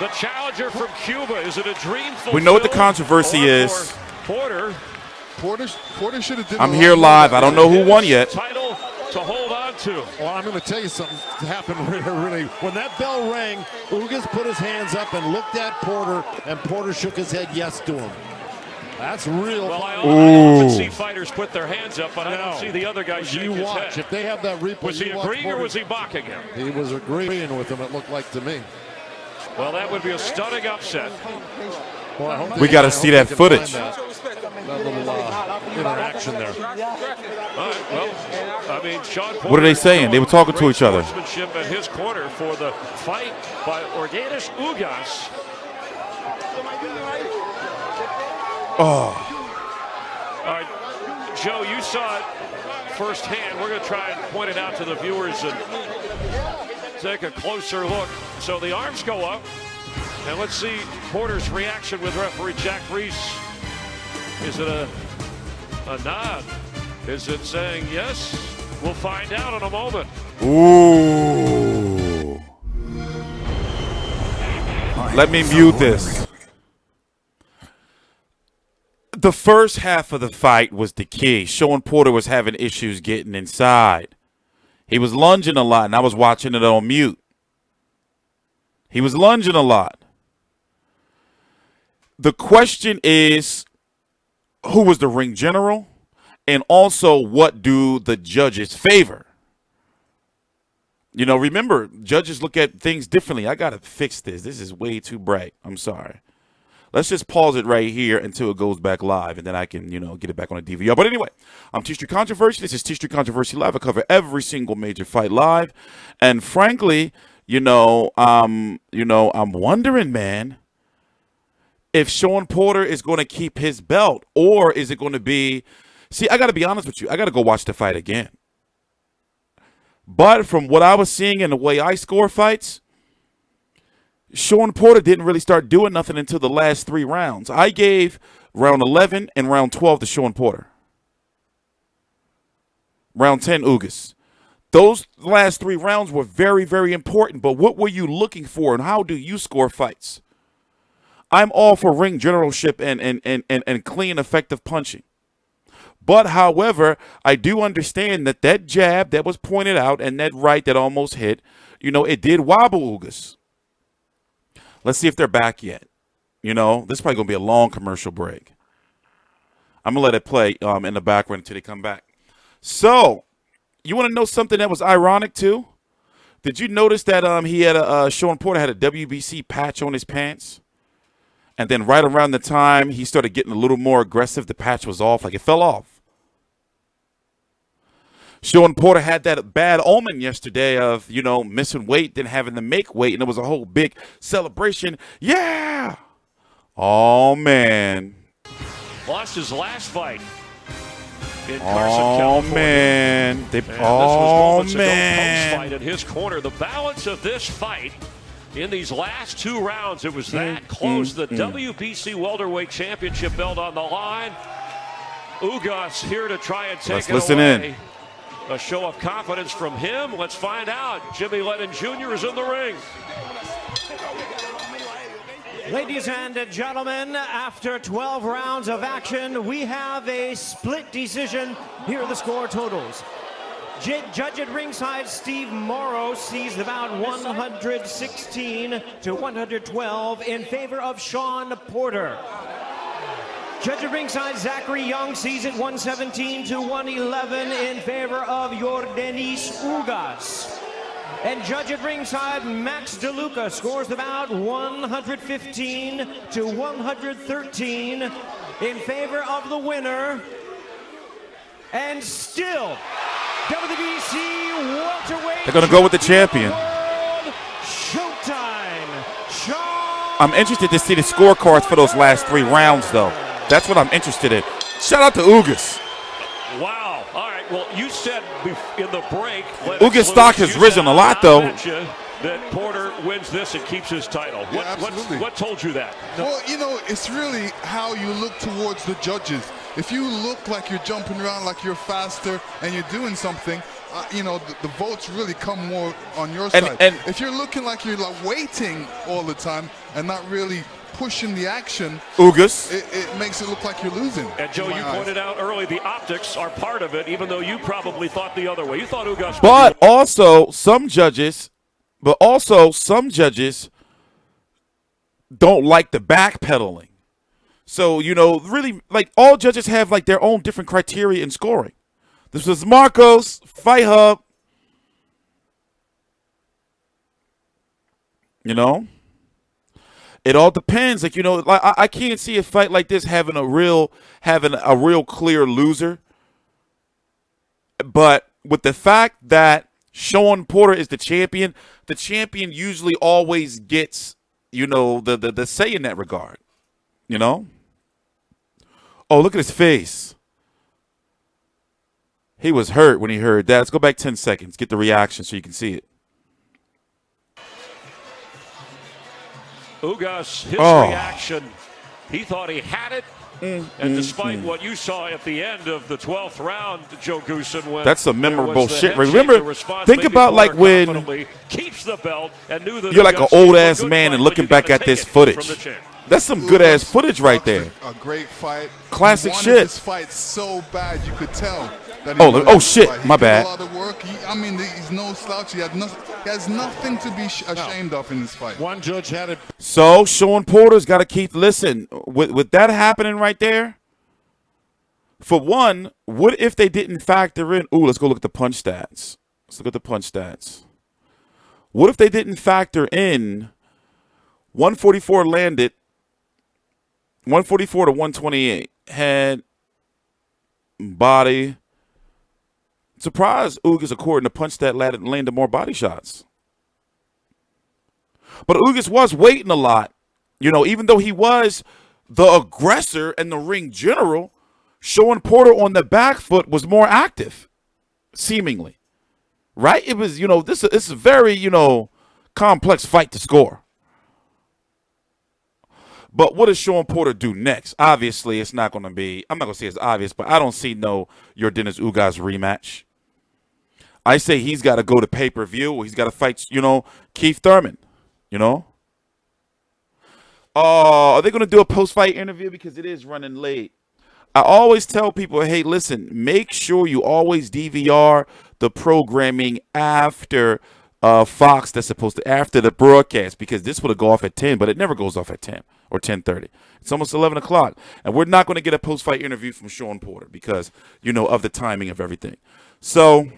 The challenger from Cuba. Is it a dream fulfilled? We know what the controversy is. Porter should have did. I'm here live. I don't know who won yet. Title to hold on to. Well, I'm going to tell you something happened really. When that bell rang, Ugas put his hands up and looked at Porter, and Porter shook his head yes to him. That's real. Well, I often see fighters put their hands up, but I don't see the other guy shake his watch. head. If they have that replay, was he agreeing or was he mocking him? He was agreeing with him, it looked like to me. Well, that would be a stunning upset. Well, we got to see that footage. That little interaction there. All right, well, I mean, Shawn Porter, what are they saying? They were talking to each other. Sportsmanship in his corner for the fight by Yordenis Ugas. Oh. All right, Joe, you saw it firsthand. We're going to try and point it out to the viewers and take a closer look. So the arms go up, and let's see Porter's reaction with referee Jack Reese. Is it a nod? Is it saying yes? We'll find out in a moment. Ooh. Let me mute this. The first half of the fight was the key. Shawn Porter was having issues getting inside. He was lunging a lot, and I was watching it on mute. He was lunging a lot. The question is, who was the ring general? And also, what do the judges favor? You know, remember, judges look at things differently. I got to fix this. This is way too bright. I'm sorry. Let's just pause it right here until it goes back live, and then I can, you know, get it back on a DVR. But anyway, I'm TstreeT Controversy. This is TstreeT Controversy Live. I cover every single major fight live. And frankly, I'm wondering, man, if Shawn Porter is going to keep his belt, or is it going to be – see, I got to be honest with you. I got to go watch the fight again. But from what I was seeing and the way I score fights, Shawn Porter didn't really start doing nothing until the last 3 rounds. I gave round 11 and round 12 to Shawn Porter. Round 10, Ugas. Those last 3 rounds were very, very important. But what were you looking for, and how do you score fights? I'm all for ring generalship and clean, effective punching. But, however, I do understand that jab that was pointed out and that right that almost hit, it did wobble Ugas. Let's see if they're back yet. This is probably going to be a long commercial break. I'm going to let it play in the background until they come back. So, you want to know something that was ironic, too? Did you notice that he had Shawn Porter had a WBC patch on his pants? And then right around the time he started getting a little more aggressive, the patch was off, like it fell off. Shawn Porter had that bad omen yesterday of, missing weight, then having to make weight, and it was a whole big celebration. Yeah! Oh, man. Lost his last fight in Carson, California. Man. This was moments ago, man. post-fight in his corner. The balance of this fight in these last 2 rounds, it was that close. The WBC Welterweight Championship belt on the line. Ugas here to try and take Let's it listen away. in. A show of confidence from him. Let's find out. Jimmy Lennon Jr. is in the ring. Ladies and gentlemen, after 12 rounds of action, we have a split decision. Here are the score totals. Judge at ringside, Steve Morrow, sees the bout 116 to 112 in favor of Shawn Porter. Judge at ringside, Zachary Young, sees it 117 to 111 in favor of Yordenis Ugas. And judge at ringside, Max DeLuca, scores the bout 115 to 113 in favor of the winner. And still, WBC welterweight. They're going to go with the champion. Showtime. Shawn. I'm interested to see the scorecards for those last 3 rounds, though. That's what I'm interested in. Shout out to Ugas. Wow. All right. Well, you said in the break. Ugas' stock has risen a lot, though. That Porter wins this and keeps his title. What told you that? Well, it's really how you look towards the judges. If you look like you're jumping around, like you're faster and you're doing something, the votes really come more on your And- side. and- If you're looking like you're like waiting all the time and not really pushing the action, Ugas. it makes it look like you're losing. And Joe, in my you eyes. pointed out early the optics are part of it, even though you probably thought the other way. You thought Ugas. But also some judges don't like the backpedaling. So, really, like, all judges have, like, their own different criteria in scoring. This was Marcos, Fight Hub. It all depends. Like, like I can't see a fight like this having a real clear loser. But with the fact that Shawn Porter is the champion usually always gets, the say in that regard. Oh, look at his face. He was hurt when he heard that. Let's go back 10 seconds. Get the reaction so you can see it. Ugas, his reaction, he thought he had it. And despite what you saw at the end of the 12th round, Joe Goosen, when that's some memorable there was the shit. head Remember, shake, the response, think maybe about like Porter when confidently keeps the belt and knew that you're like an Ugas old gave a ass good man fight, and but looking you gotta back at take this it from footage. the champ. That's some good ass footage right there. A great fight. Classic He wanted shit. This fight so bad, you could tell. That he Oh, wanted oh this shit, fight. He my did bad. A lot of work. He's no slouch. He has nothing to be ashamed of in this fight. One judge had it. So Shawn Porter's got to keep. Listen, with that happening right there. For one, what if they didn't factor in? Ooh, let's go look at the punch stats. Let's look at the punch stats. What if they didn't factor in 144 landed, 144 to 128 head, body. Surprised Ugas, according to punch stat, landed more body shots. But Ugas was waiting a lot. Even though he was the aggressor and the ring general, Shawn Porter on the back foot was more active, seemingly. Right? It was, this is a very, complex fight to score. But what does Shawn Porter do next? Obviously, it's not going to be, I'm not going to say it's obvious, but I don't see no Yordenis Ugas rematch. I say he's got to go to pay-per-view or he's got to fight, Keith Thurman, are they going to do a post-fight interview? Because it is running late. I always tell people, hey, listen, make sure you always DVR the programming after Fox after the broadcast, because this would go off at 10, but it never goes off at 10 or 10:30. It's almost 11 o'clock, and we're not going to get a post-fight interview from Shawn Porter because, of the timing of everything. So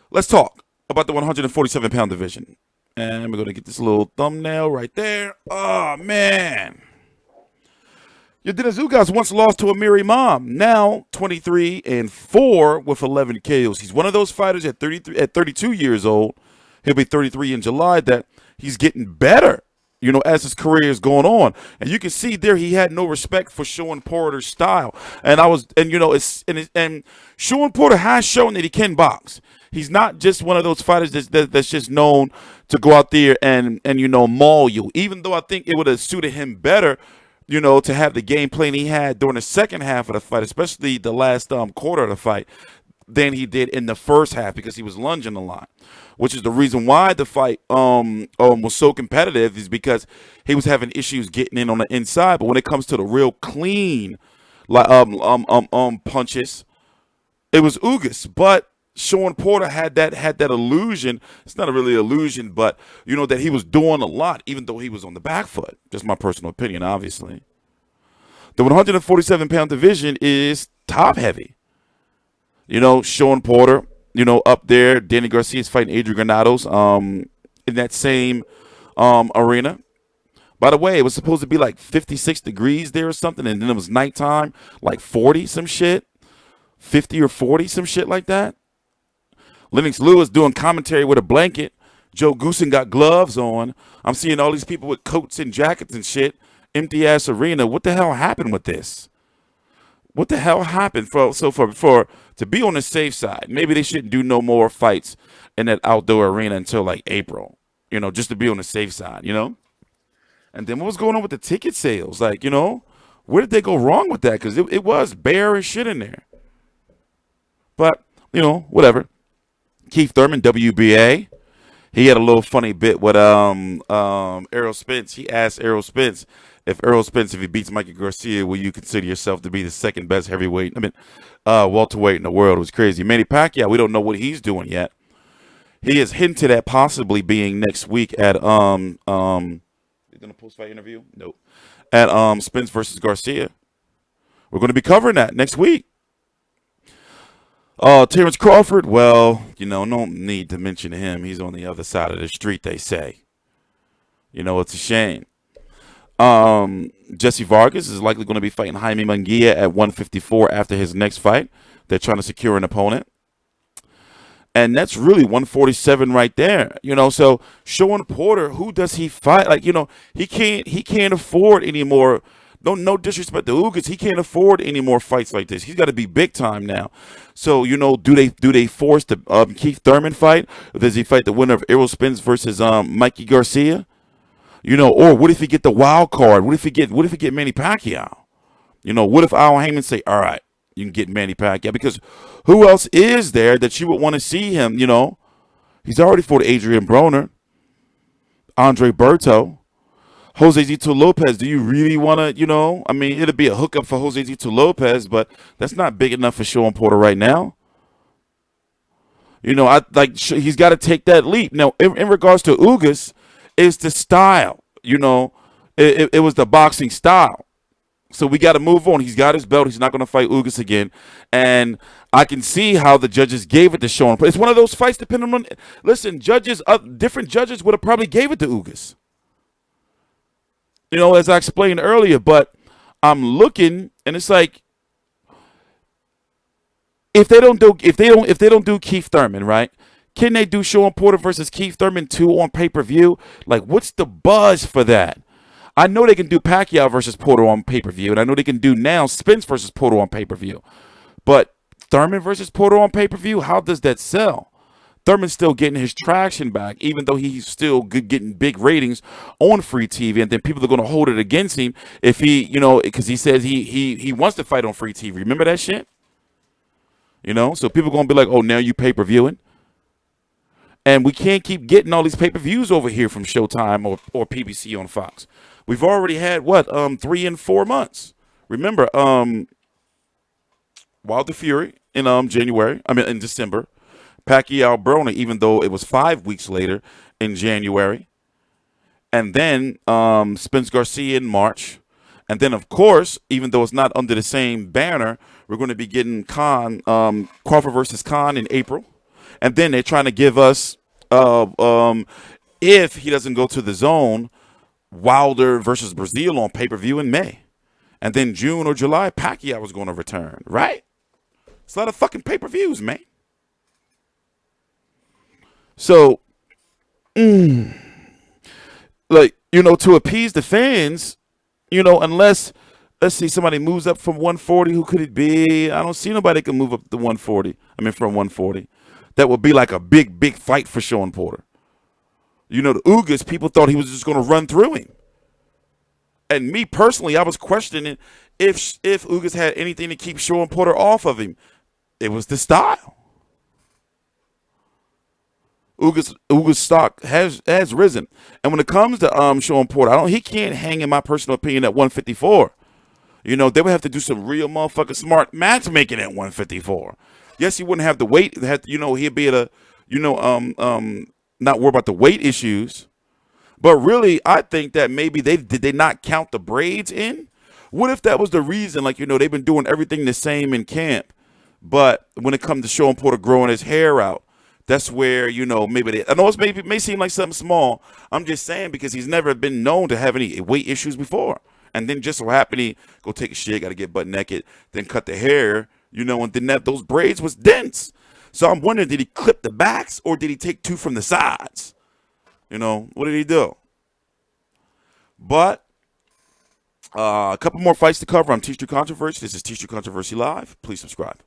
let's talk about the 147-pound division. And we're going to get this little thumbnail right there. Oh, man. Yordenis Ugas once lost to Amir Imam, now 23-4 with 11 KOs. He's one of those fighters at 32 years old. He'll be 33 in July. That he's getting better, as his career is going on. And you can see there he had no respect for Shawn Porter's style. And Shawn Porter has shown that he can box. He's not just one of those fighters that's just known to go out there and maul you. Even though I think it would have suited him better, to have the game plan he had during the second half of the fight, especially the last quarter of the fight, than he did in the first half, because he was lunging a lot, which is the reason why the fight was so competitive, is because he was having issues getting in on the inside. But when it comes to the real clean punches, it was Ugas. But Shawn Porter had that illusion. It's not a really illusion, but that he was doing a lot, even though he was on the back foot. Just my personal opinion, obviously. The 147-pound division is top heavy. Shawn Porter, up there. Danny Garcia's fighting Adrian Granados in that same arena. By the way, it was supposed to be like 56 degrees there or something, and then it was nighttime, like 40 some shit, 50 or 40 some shit like that. Lennox Lewis doing commentary with a blanket. Joe Goosen got gloves on. I'm seeing all these people with coats and jackets and shit. Empty ass arena. What the hell happened with this? What the hell happened? For to be on the safe side, maybe they shouldn't do no more fights in that outdoor arena until like April. Just to be on the safe side. And then what was going on with the ticket sales? Like, where did they go wrong with that? Because it was bare as shit in there. But whatever. Keith Thurman, WBA. He had a little funny bit with Errol Spence. He asked Errol Spence, if he beats Mikey Garcia, will you consider yourself to be the second best heavyweight? Welterweight in the world. It was crazy. Manny Pacquiao, we don't know what he's doing yet. He has hinted at possibly being next week at he's gonna post-fight interview? Nope. At Spence versus Garcia. We're gonna be covering that next week. Terrence Crawford, well, no need to mention him. He's on the other side of the street, they say. It's a shame. Jesse Vargas is likely going to be fighting Jaime Munguia at 154 after his next fight. They're trying to secure an opponent. And that's really 147 right there. So Shawn Porter, who does he fight? He can't afford any more. No disrespect to Ugas, he can't afford any more fights like this. He's got to be big time now. So do they force the Keith Thurman fight? Or does he fight the winner of Errol Spence versus Mikey Garcia? Or what if he get the wild card? What if he get Manny Pacquiao? What if Al Heyman say, all right, you can get Manny Pacquiao? Because who else is there that you would want to see him? He's already fought Adrian Broner, Andre Berto. Jose Zito Lopez, do you really want to, it'll be a hookup for Jose Zito Lopez, but that's not big enough for Shawn Porter right now. He's got to take that leap. Now, in regards to Ugas, it's the style, it was the boxing style. So we got to move on. He's got his belt. He's not going to fight Ugas again. And I can see how the judges gave it to Shawn. It's one of those fights depending on, listen, different judges would have probably gave it to Ugas. As I explained earlier, but I'm looking and it's like if they don't do Keith Thurman, right? Can they do Shawn Porter versus Keith Thurman 2 on pay-per-view? What's the buzz for that? I know they can do Pacquiao versus Porter on pay-per-view, and I know they can do now Spence versus Porter on pay-per-view. But Thurman versus Porter on pay-per-view, how does that sell? Thurman's still getting his traction back, even though he's still getting big ratings on free TV, and then people are going to hold it against him if he, because he says he wants to fight on free TV. Remember that shit? So people are going to be like, oh, now you pay-per-viewing? And we can't keep getting all these pay-per-views over here from Showtime or PBC on Fox. We've already had, 3 and 4 months. Remember, Wilder Fury in in December. Pacquiao Broner, even though it was 5 weeks later in January. And then Spence Garcia in March. And then, of course, even though it's not under the same banner, we're going to be getting Crawford versus Khan in April. And then they're trying to give us, if he doesn't go to the zone, Wilder versus Brazil on pay-per-view in May. And then June or July, Pacquiao was going to return, right? It's a lot of fucking pay-per-views, man. So, to appease the fans, unless, let's see, somebody moves up from 140, who could it be? I don't see nobody can move up to 140. From 140. That would be like a big, big fight for Shawn Porter. The Ugas, people thought he was just going to run through him. And me personally, I was questioning if Ugas had anything to keep Shawn Porter off of him. It was the style. Ugas stock has risen, and when it comes to Shawn Porter, he can't hang, in my personal opinion, at 154. They would have to do some real motherfucking smart matchmaking at 154. Yes, he wouldn't have the weight. He'd be able to, not worry about the weight issues. But really, I think that maybe did they not count the braids in? What if that was the reason? They've been doing everything the same in camp, but when it comes to Shawn Porter growing his hair out, that's where, maybe I know it may seem like something small. I'm just saying because he's never been known to have any weight issues before. And then just so happened he go take a shit, got to get butt naked, then cut the hair, and then those braids was dense. So I'm wondering, did he clip the backs or did he take 2 from the sides? What did he do? But a couple more fights to cover. I'm TstreeT Controversy. This is TstreeT Controversy Live. Please subscribe.